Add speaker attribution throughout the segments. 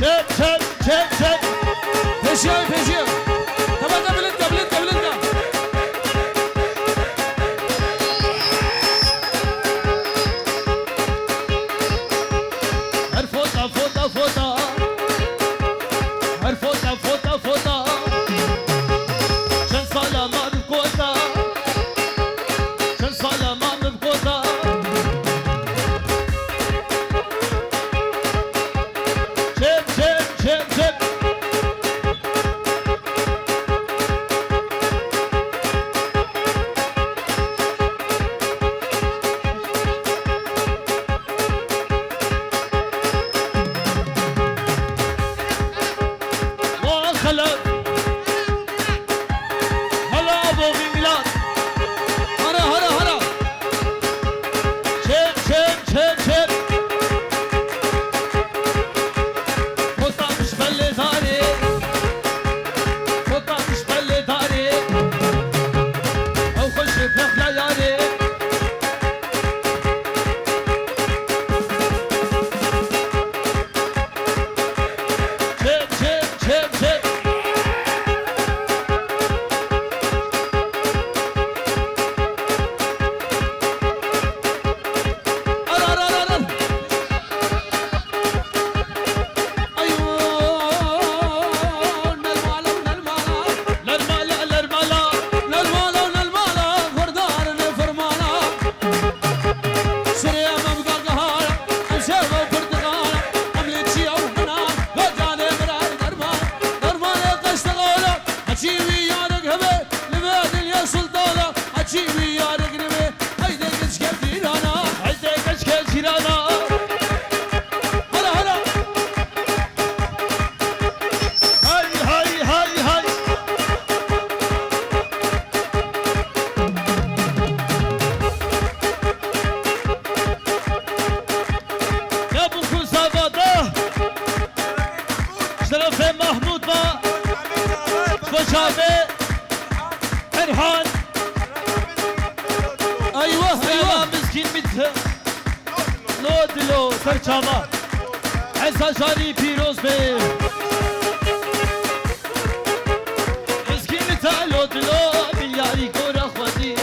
Speaker 1: چپ پیشی تمام قبلت هر فوتا هر فوتا چند سالا ما بکوتا چپ لودلو سرچاوا عزا جاری پیروز به مسکین تا لودلو بیاری گورا خودی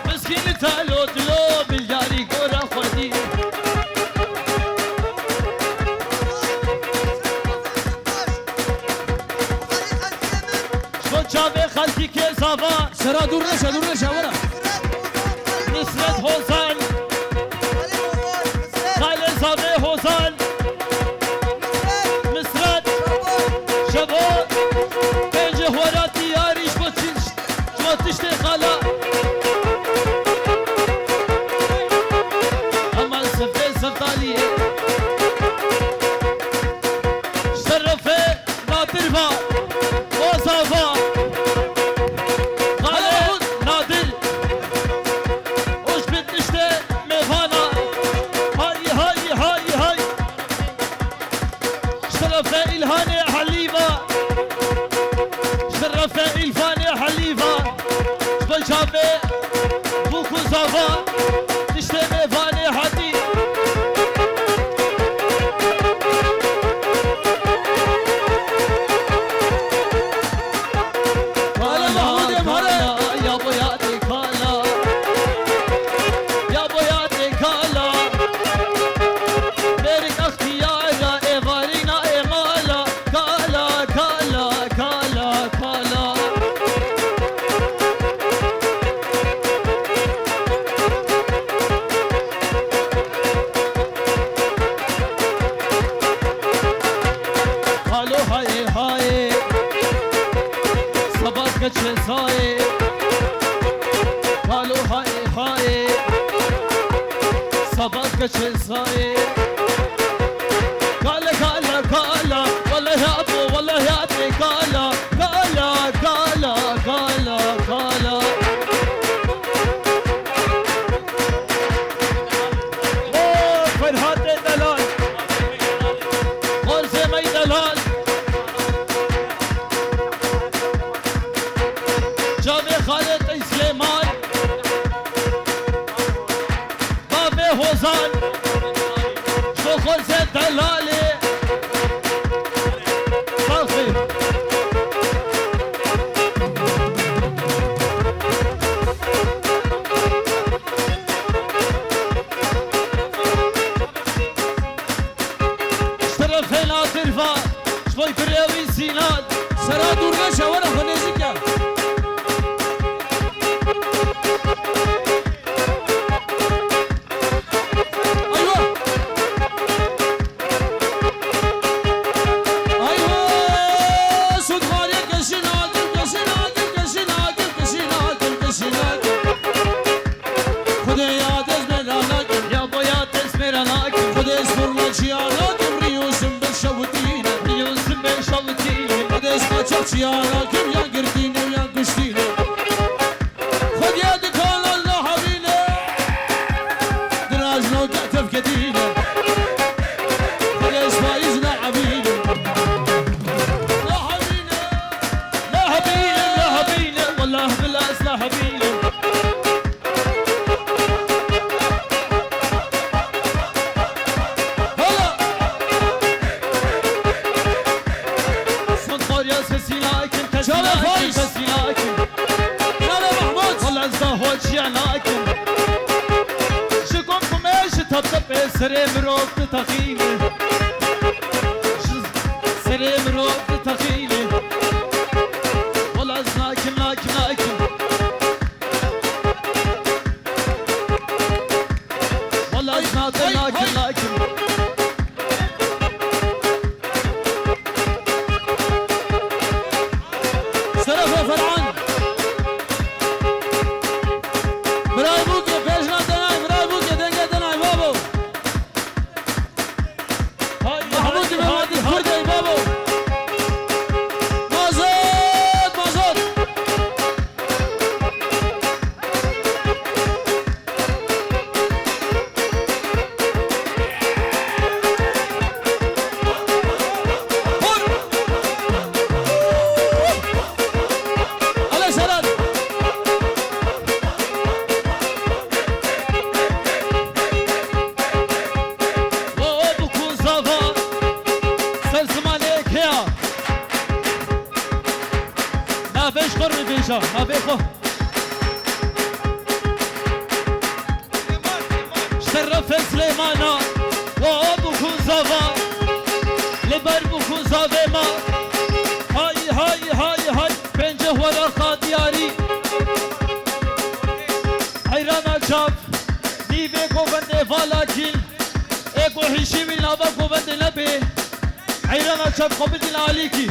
Speaker 1: مسکین تا لودلو بیاری گورا خودی شوچاوه خلکی که زاوا
Speaker 2: سرا دور نشه ورا
Speaker 1: نصرت حسن خاله زاده حسن نصرت شبا پنج هورا دیاریش با تشت خالا اما سفه سفتالیه شرفه نادر با وزاوا شافه بوكو زافا تشتمي فاني حدي قال محمود يا مهلا يا بياتي كالا يا بياتي كالا بيرك اختيارا ايفارينا ايمالا كالا كالا كالا كالا کچه سایه کالو های سباز کچه سایه کالا کالا کالا والله یا ابو والله یا ابی کالا کالا کالا کالا کالا او فرحات دلال غرزه می دلال خالد سليمان بابي هوزان شو خوزه دلالی صافي اشترفنا ترفع شوي بريوي سيناد
Speaker 2: سرا دور نشه ورا خو نزدیکه Çiğana kim yan girdiğine yan kuştiğine Khod yad kal Allah habine Diraj no tef kedine Khod esfaiz la habine La habine
Speaker 1: لا هبيله لا هبيله والله بالله لا هبيله
Speaker 2: شباب فايز
Speaker 1: يلا محمود والله الزهوة شيعناكم شكونكم ايش تطب سري مروك تخيلي سري مروك تخيلي والله ازناكم ناكم ناكم والله ازناكم ناكم ناكم
Speaker 2: سرفه فرعان برای بوکه پیشنا دنای برای بوکه دنگه دنای بابو محمود محمدی خورده بابو مازاد مازاد
Speaker 1: ما بيخو شرف سليمانا وابو خنزافا لبر بخنزافا ما هاي هاي هاي هاي بنجه ولا قادياري حيرانا شاف نيبه كوبند فالاكين ايكو هشي من ابا كوبند نبي حيرانا شاف كوبند العليكي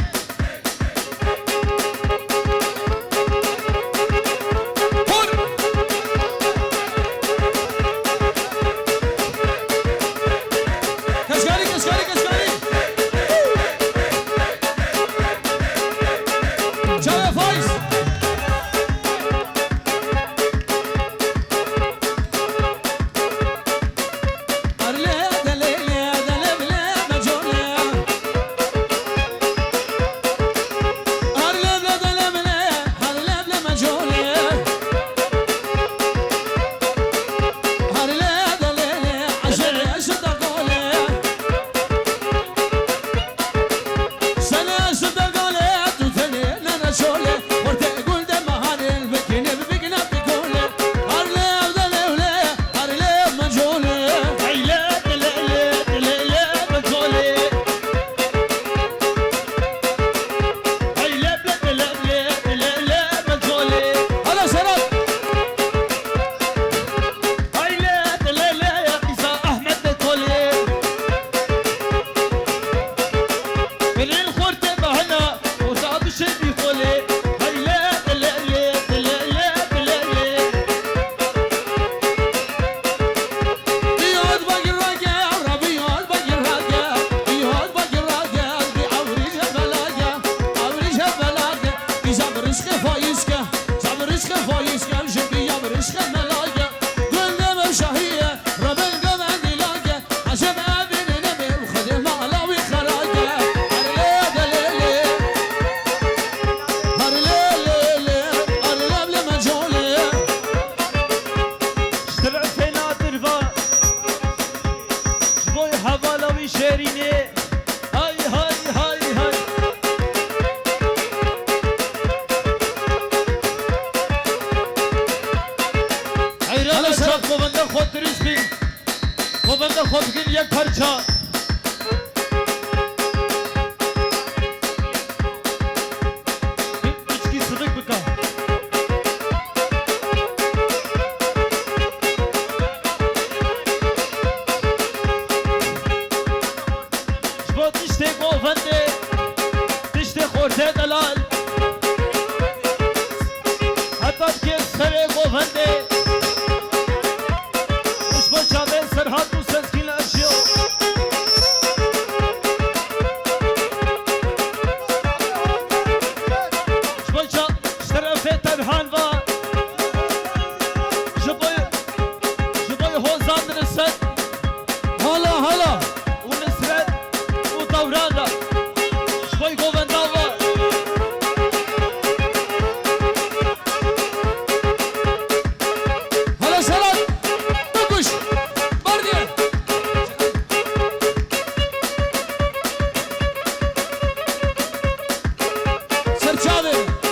Speaker 1: شیرینه های های های های ایران چاپ گوونده خود دریز بین گوونده خود بگین یک پرچا içki sıdık bıka Şbot işte govende işte khorte dalal hatta ki sere govende Şbot çabe serhat bu seskin aşıyor ترحان و جبای هوزان رسد
Speaker 2: حالا حالا
Speaker 1: و نسرت و دوران دا جبای گووندا و
Speaker 2: حالا سلام بگوش بردیه سرچاوه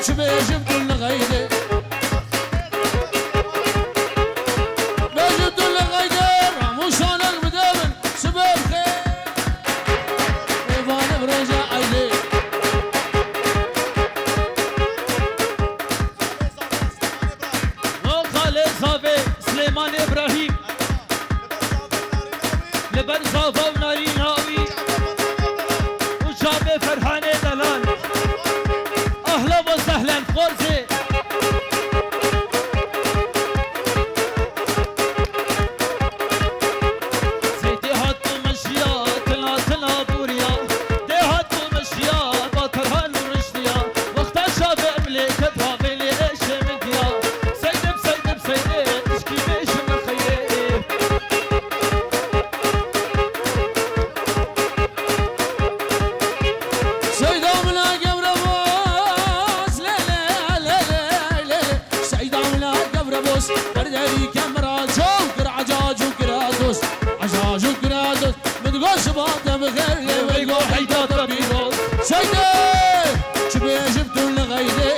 Speaker 2: شبه جبت الغيدة بجبت الغيدة راموشانك بدابن سبب خير ايفان برجع عيدي
Speaker 1: وخالد صافي سليمان ابراهيم لبر صافا ونارين هاوي وشابي فرحان دلال اهلا وسهلا خورزي سيدي هاتو مشيا تلا تلا بوريا دي هاتو مشيا باطرهان ورشديا وقتا شابي امليك بابي لي ايش مديا سيدي بسيدي بسيدي اشكي بيش من خيري
Speaker 2: سيدة منا قبر بوس ليلة ليلة ليلة سيدة منا قبر بوس برداري كاميرا جوكر عجاج وكرادوس عجاج وكرادوس بتقول شباطة بخير ويقول حيدة طبيبوس سيدة شبيه جبتوا لغيدي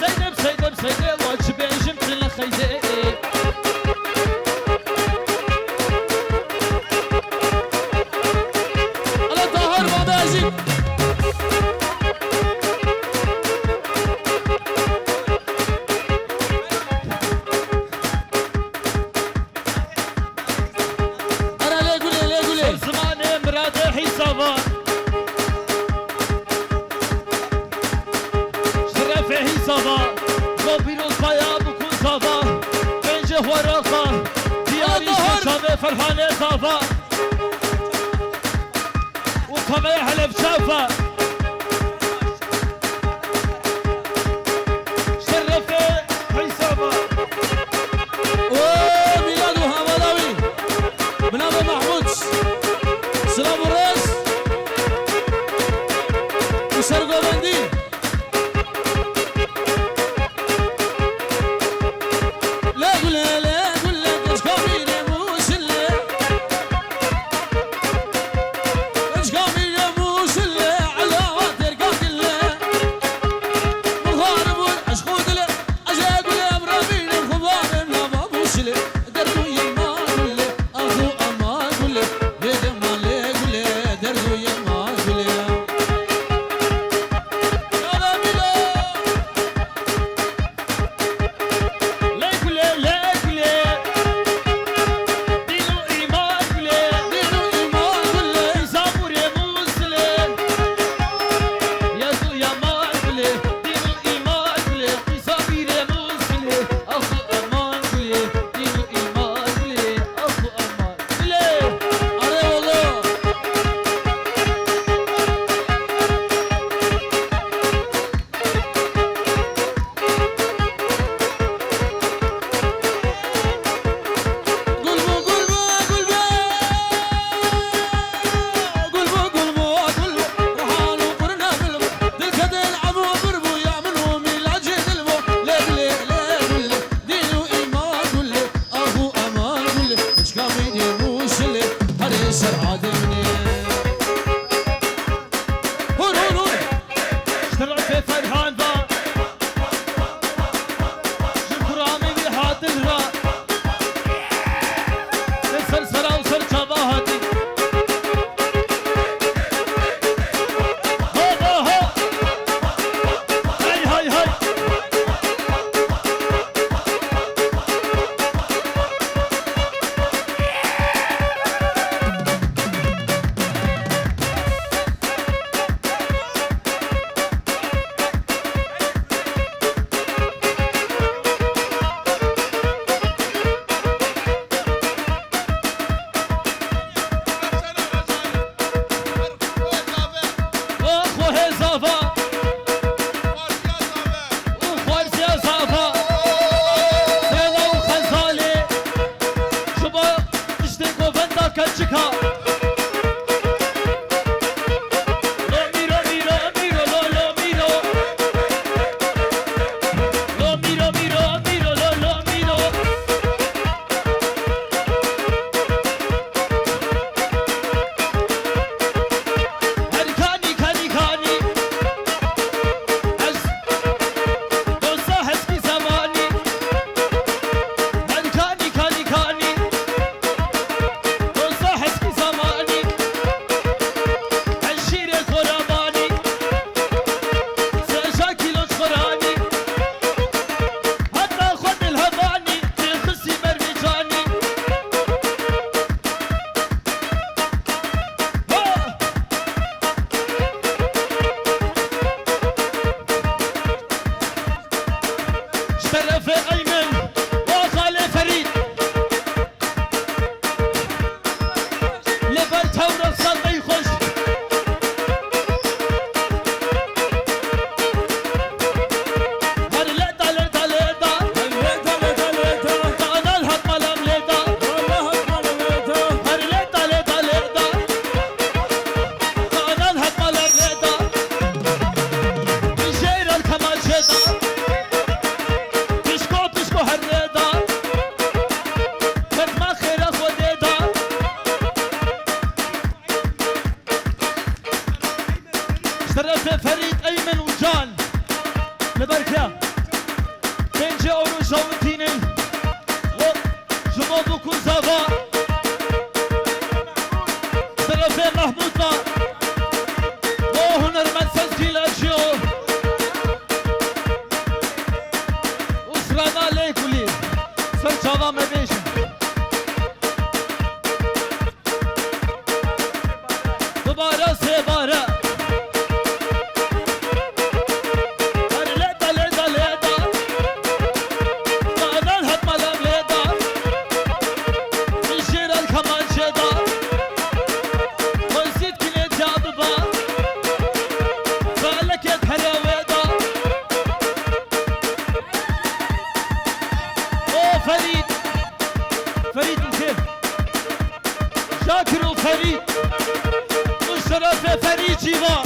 Speaker 1: سيدي بسيدي بسيدي وشبي جبت لخيدي
Speaker 2: على طهر بابازي أنا ليه قولي ليه قولي
Speaker 1: زماني مراد حسابا شرف حسابا وبيروز بايا بكون صافا بنجه ورقة دياري شابي فرحانة صافا وكما يحلف شافا شرف حسابا
Speaker 2: وميلاد وهملاوي من ابو محمود سلام الراس وسرقو بندي لا قول لا قول لك ايش كاميني موسلة ايش كاميني موسلة على وتر قاتلة مغارب اشخوذ له اجاق له برامين خبار من ابو موسلة دردو يما قول له اخو اما قول له بيد ما لي قول له دردو يما قول له يا ربي
Speaker 1: ليكولي ليكولي دينو إيمان كولي
Speaker 2: دينو ايمان قول له
Speaker 1: زامور مسلم يسوع يا مالكولي دينو إيمان كولي زامير مسلم أخو أمان كولي دينو إيمان كولي أخو أمان كولي
Speaker 2: علي والله قلبو قلبو قلبو قلبو قلبو قلبو رحالو قرنا قلبو دلك يلعبو بربو يعملو ميلاد جدلبو ليلي ليلي دينو ايمان قولي اخو امان قولي ايش كاميني موسلي هري سرعة مني هون هون هون
Speaker 1: اشترك في فرحان ذا شكرا من حاضرها السلسلة وصل شباهتي هو هو هاي هاي هاي واخو هزافا وخوارزي زافا فيلا وخزالي شبا اشتكوا فندا كتشكا لو ميرو ميرو ميرو لو لو ميرو لو ميرو ميرو ميرو لو لو ميرو هركاني كاني كاني فريد أيمن وجان لبركة بنجي أورو جاوتيني وجمو بكو زافا سرفي محمود با وهنرمند سزگیل أجيو وسرانا ليكولي سر جاوا مبيشن دوباره سه باره فريد الخير شاكر وفريد مشرف فريد جيفان